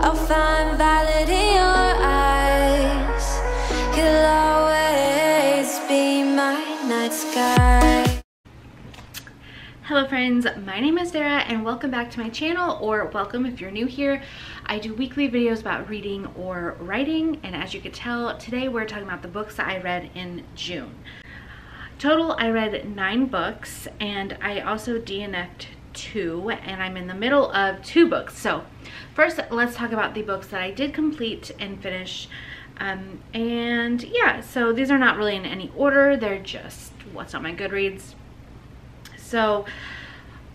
I'll find valid in your eyes. You'll always be my night sky. Hello friends, my name is Dara and welcome back to my channel, or welcome if you're new here. I do weekly videos about reading or writing, and as you can tell, today we're talking about the books that I read in June. Total, I read 9 books, and I also DNF'd 2, and I'm in the middle of 2 books. So first, let's talk about the books that I did complete and finish. And yeah, so these are not really in any order, they're just what's on my Goodreads. So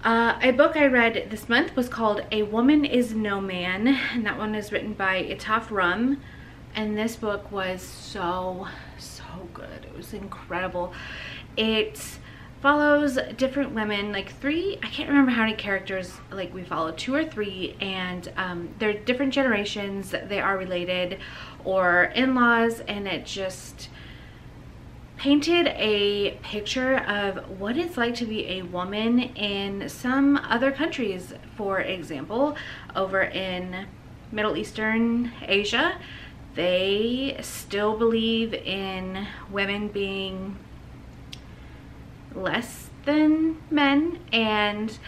a book I read this month was called A Woman Is No Man, and that one is written by Itaf Rum, and this book was so good. It was incredible. It follows different women, like 3, I can't remember how many characters like we follow, 2 or 3, and they're different generations, they are related or in-laws, and it just painted a picture of what it's like to be a woman in some other countries. For example, over in Middle Eastern Asia, they still believe in women being less than men and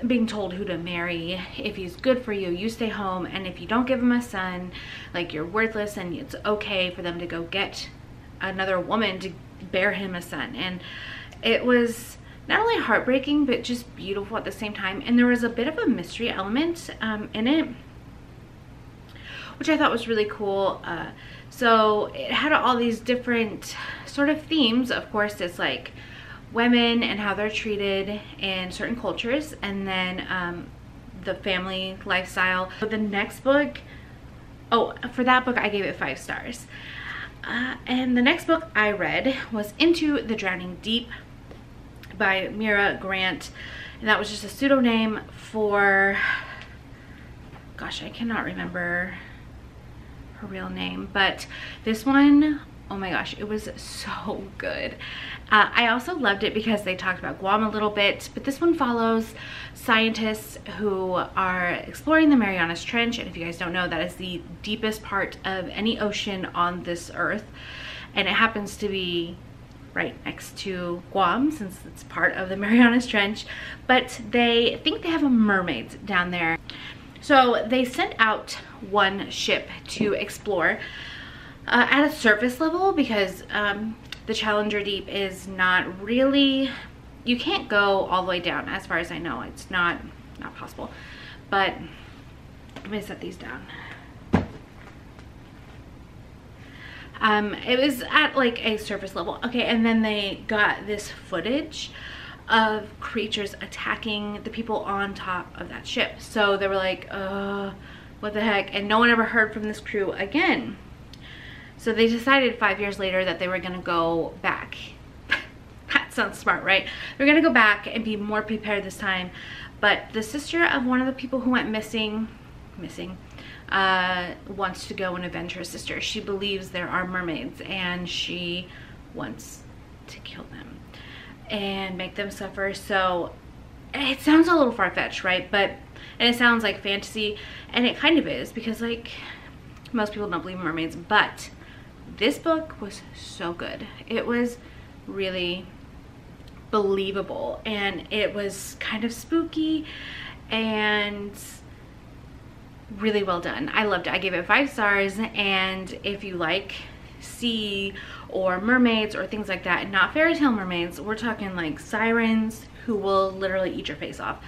being told who to marry. If he's good for you, you stay home, and if you don't give him a son, like, you're worthless, and it's okay for them to go get another woman to bear him a son. And it was not only heartbreaking but just beautiful at the same time, and there was a bit of a mystery element in it, which I thought was really cool. So it had all these different sort of themes. Of course, it's like women and how they're treated in certain cultures, and then the family lifestyle. For the next book, for that book I gave it 5 stars. And the next book I read was Into the Drowning Deep by Mira Grant, and that was just a pseudonym for, gosh, I cannot remember her real name, but this one, oh my gosh, it was so good. I also loved it because they talked about Guam a little bit, but this one follows scientists who are exploring the Marianas Trench, and if you guys don't know, that is the deepest part of any ocean on this earth, and it happens to be right next to Guam since it's part of the Marianas Trench, but they think they have mermaids down there. So they sent out one ship to explore at a surface level, because the Challenger Deep is not really, you can't go all the way down, as far as I know. It's not possible. But let me set these down. It was at like a surface level. Okay, and then they got this footage of creatures attacking the people on top of that ship. So they were like, what the heck? And no one ever heard from this crew again. So they decided 5 years later that they were gonna go back. That sounds smart, right? They're gonna go back and be more prepared this time. But the sister of one of the people who went missing, wants to go and avenge her sister. She believes there are mermaids, and she wants to kill them and make them suffer. So it sounds a little far-fetched, right? And it sounds like fantasy, and it kind of is, because like most people don't believe in mermaids, but this book was so good. It was really believable, and it was kind of spooky and really well done. I loved it. I gave it 5 stars, and if you like sea or mermaids or things like that, and not fairy tale mermaids, we're talking like sirens who will literally eat your face off,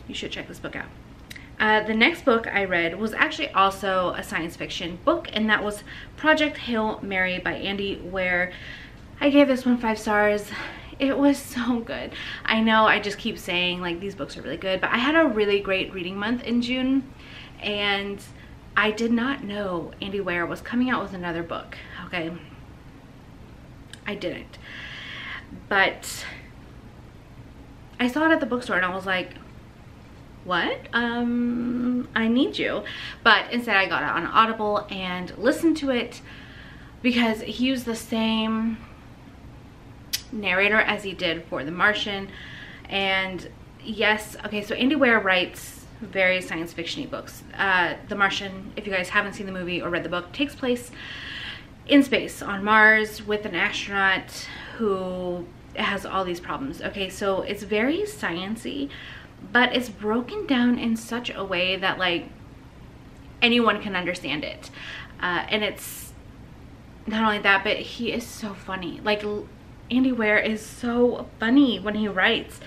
you should check this book out. The next book I read was actually also a science fiction book, and that was Project Hail Mary by Andy Weir. I gave this one 5 stars. It was so good. I know I just keep saying like these books are really good, but I had a really great reading month in June, and I did not know Andy Weir was coming out with another book, okay? I didn't. But I saw it at the bookstore, and I was like, what? I need you. But instead I got it on Audible and listened to it, because he used the same narrator as he did for The Martian. And yes, okay, so Andy Weir writes very science fiction-y books. The Martian, if you guys haven't seen the movie or read the book, takes place in space on Mars with an astronaut who has all these problems. Okay, so it's very science-y, but it's broken down in such a way that like anyone can understand it. And it's not only that, but he is so funny. Like, Andy Weir is so funny when he writes.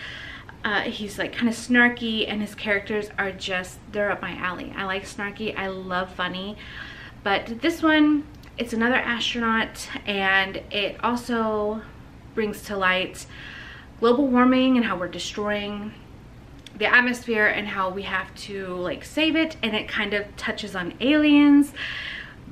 He's like kind of snarky, and his characters are just, they're up my alley. I like snarky, I love funny. But this one, it's another astronaut, and it also brings to light global warming and how we're destroying the atmosphere and how we have to like save it, and it kind of touches on aliens.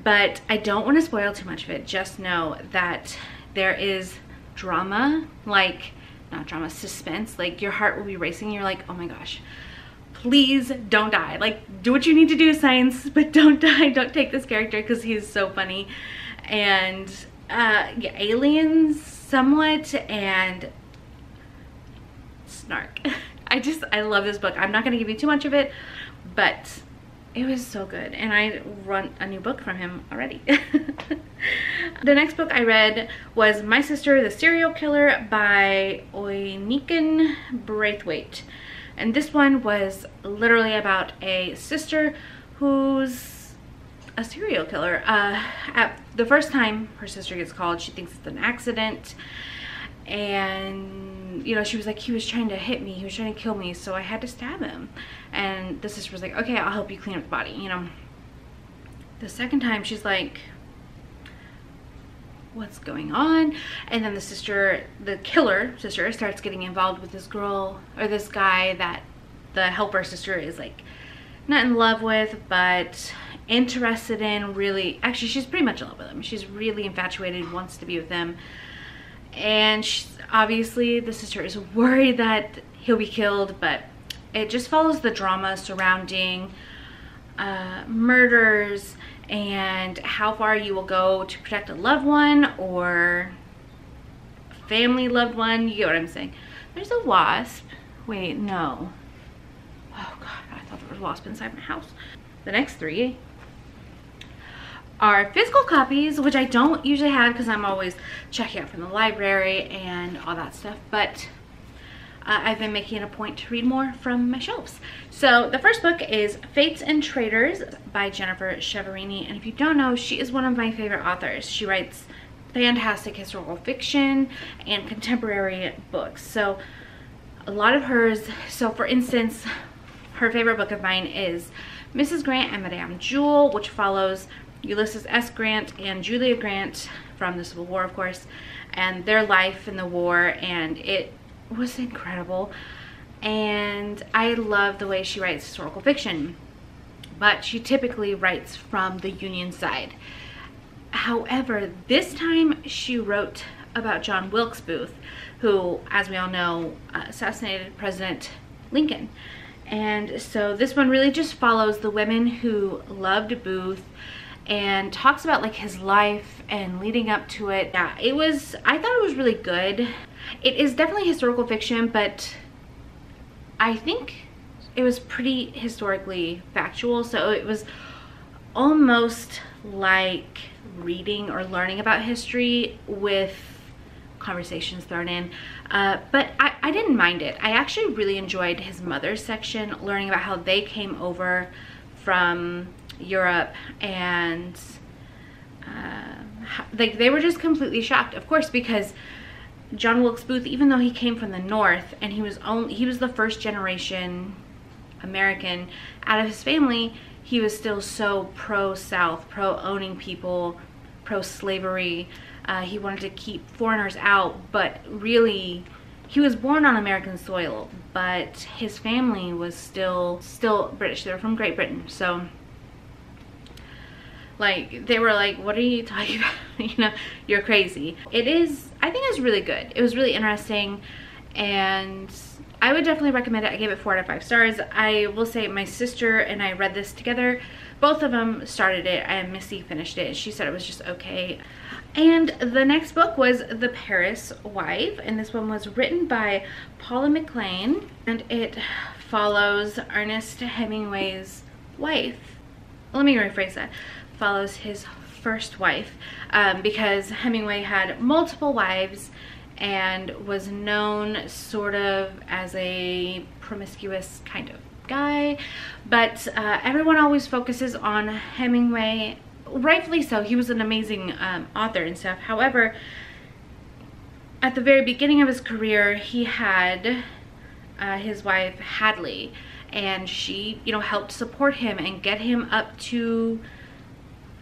But I don't want to spoil too much of it. Just know that there is drama, like not drama, suspense. Like your heart will be racing. You're like, oh my gosh, please don't die. Like, do what you need to do, science, but don't die. Don't take this character because he's so funny. And yeah, aliens somewhat, and snark. I love this book. I'm not going to give you too much of it, but it was so good, and I run a new book from him already. The next book I read was My Sister, the Serial Killer by Oiniken Braithwaite. And this one was literally about a sister who's a serial killer. At the first time her sister gets called, she thinks it's an accident. And, you know, she was like, he was trying to hit me, he was trying to kill me, so I had to stab him. And the sister was like, okay, I'll help you clean up the body, you know. The second time, she's like, what's going on? And then the sister, the killer sister, starts getting involved with this girl, or this guy that the helper sister is like not in love with, but interested in. Really, actually, she's pretty much in love with him. She's really infatuated, wants to be with him. And obviously the sister is worried that he'll be killed, but it just follows the drama surrounding murders and how far you will go to protect a loved one or a family loved one. You get what I'm saying? There's a wasp. Wait, no. Oh God, I thought there was a wasp inside my house. The next three are physical copies, which I don't usually have because I'm always checking out from the library and all that stuff, but I've been making it a point to read more from my shelves. So the first book is Fates and Traitors by Jennifer Cheverini, and if you don't know, she is one of my favorite authors. She writes fantastic historical fiction and contemporary books. So a lot of hers, so for instance, her favorite book of mine is Mrs. Grant and Madame Jewel, which follows Ulysses S. Grant and Julia Grant from the Civil War, of course, and their life in the war, and it was incredible. And I love the way she writes historical fiction, but she typically writes from the Union side. However, this time she wrote about John Wilkes Booth, who, as we all know, assassinated President Lincoln. And so this one really just follows the women who loved Booth and talks about like his life and leading up to it. Yeah, I thought it was really good. It is definitely historical fiction, but I think it was pretty historically factual. So it was almost like reading or learning about history with conversations thrown in. But I didn't mind it. I actually really enjoyed his mother's section, learning about how they came over from Europe, and like they were just completely shocked, of course, because John Wilkes Booth, even though he came from the North and he was the first generation American out of his family, he was still so pro-South, pro-owning people, pro-slavery. He wanted to keep foreigners out, but really he was born on American soil, but his family was still British. They were from Great Britain. So like they were like, what are you talking about? You know, you're crazy. I think it's really good. It was really interesting, and I would definitely recommend it. I gave it 4 out of 5 stars. I will say my sister and I read this together. Both of them started it, and Missy finished it. She said it was just okay. And the next book was The Paris Wife, and this one was written by Paula McLean, and it follows Ernest Hemingway's wife. Let me rephrase that. Follows his first wife, because Hemingway had multiple wives and was known sort of as a promiscuous kind of guy, but everyone always focuses on Hemingway, rightfully so. He was an amazing author and stuff. However, at the very beginning of his career, he had his wife Hadley, and she, you know, helped support him and get him up to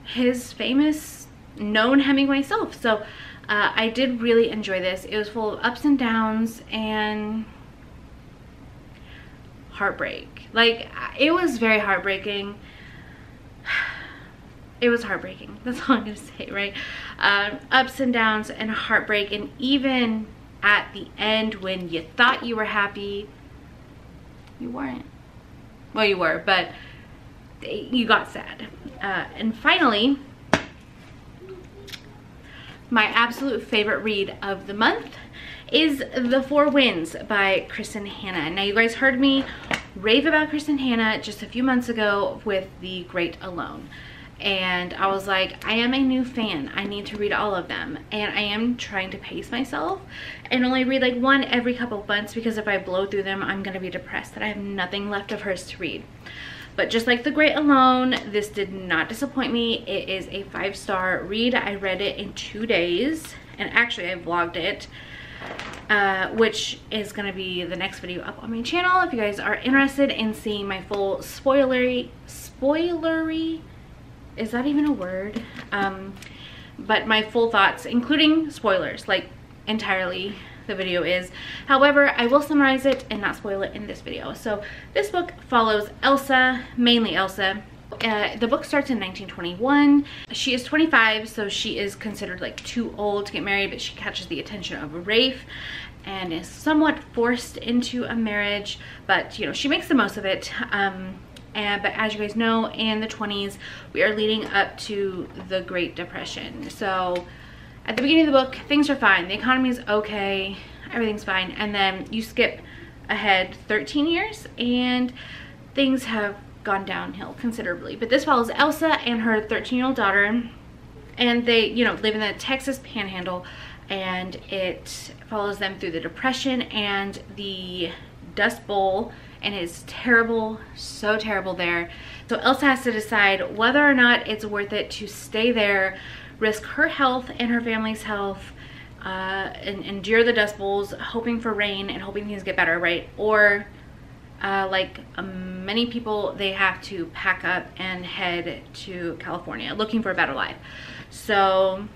his famous known Hemingway self. So I did really enjoy this. It was full of ups and downs and heartbreak. Like, it was very heartbreaking. It was heartbreaking. That's all I'm gonna say, right? Ups and downs and heartbreak, and even at the end when you thought you were happy, you weren't. Well, you were, but you got sad. And finally, my absolute favorite read of the month is The Four Winds by Kristen Hanna. Now, you guys heard me rave about Kristen Hanna just a few months ago with The Great Alone. And I was like, I am a new fan. I need to read all of them. And I am trying to pace myself and only read like one every couple of months, because if I blow through them, I'm gonna be depressed that I have nothing left of hers to read. But just like The Great Alone, this did not disappoint me. It is a 5-star read. I read it in 2 days, and actually I vlogged it, which is gonna be the next video up on my channel if you guys are interested in seeing my full spoilery, is that even a word? But my full thoughts, including spoilers, like entirely the video is. However, I will summarize it and not spoil it in this video. So this book follows Elsa, mainly Elsa. The book starts in 1921. She is 25, so she is considered like too old to get married, but she catches the attention of Rafe and is somewhat forced into a marriage, but you know, she makes the most of it. But as you guys know, in the 20s, we are leading up to the Great Depression. So at the beginning of the book, things are fine. The economy is okay, everything's fine. And then you skip ahead 13 years and things have gone downhill considerably. But this follows Elsa and her 13-year-old daughter, and they, you know, live in the Texas Panhandle, and it follows them through the Depression and the Dust Bowl. And it's terrible, so terrible there. So Elsa has to decide whether or not it's worth it to stay there, risk her health and her family's health, and endure the Dust Bowls, hoping for rain and hoping things get better, right? Or like many people, they have to pack up and head to California looking for a better life. So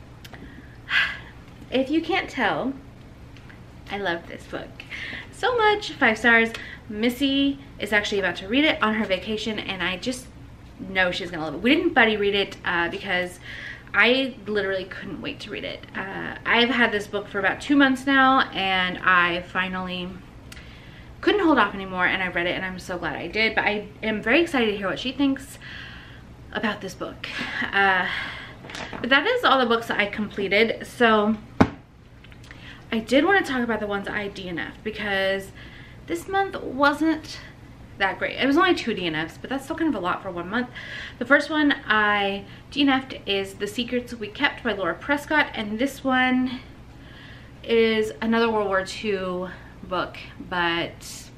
if you can't tell, I love this book so much. 5 stars. Missy is actually about to read it on her vacation, and I just know she's gonna love it. We didn't buddy read it because I literally couldn't wait to read it. I've had this book for about 2 months now, and I finally couldn't hold off anymore, and I read it, and I'm so glad I did. But I am very excited to hear what she thinks about this book. But that is all the books that I completed. So I did want to talk about the ones I DNF'd, because this month wasn't that great. It was only 2 DNFs, but that's still kind of a lot for 1 month. The first one I DNF'd is The Secrets We Kept by Laura Prescott, and this one is another World War II book, but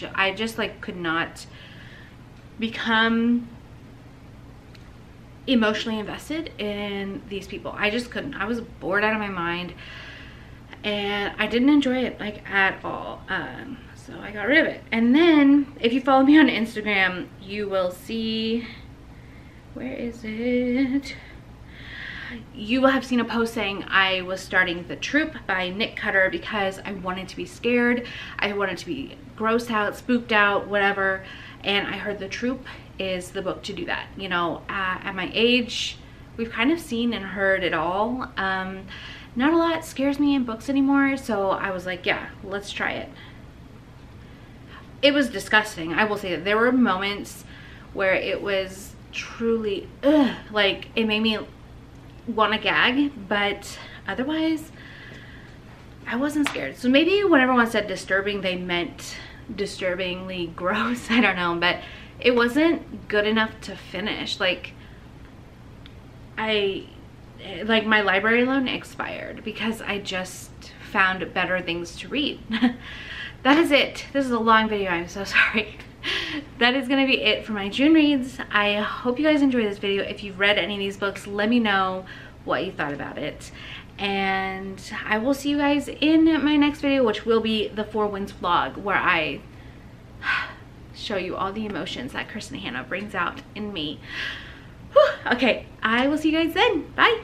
I just like could not become emotionally invested in these people. I just couldn't. I was bored out of my mind, and I didn't enjoy it like at all. So I got rid of it. And then if you follow me on Instagram, you will see, where is it? You will have seen a post saying I was starting The Troop by Nick Cutter because I wanted to be scared. I wanted to be grossed out, spooked out, whatever. And I heard The Troop is the book to do that. You know, at my age, we've kind of seen and heard it all. Not a lot scares me in books anymore, so I was like, yeah, let's try it. It was disgusting. I will say that there were moments where it was truly, like it made me want to gag, but otherwise I wasn't scared. So maybe when everyone said disturbing, they meant disturbingly gross. I don't know, but it wasn't good enough to finish. Like my library loan expired because I just found better things to read. That is it. This is a long video, I'm so sorry. That is gonna be it for my June reads. I hope you guys enjoyed this video. If you've read any of these books, let me know what you thought about it. And I will see you guys in my next video, which will be the Four Winds vlog, where I show you all the emotions that Kristen Hannah brings out in me. Whew. Okay, I will see you guys then. Bye.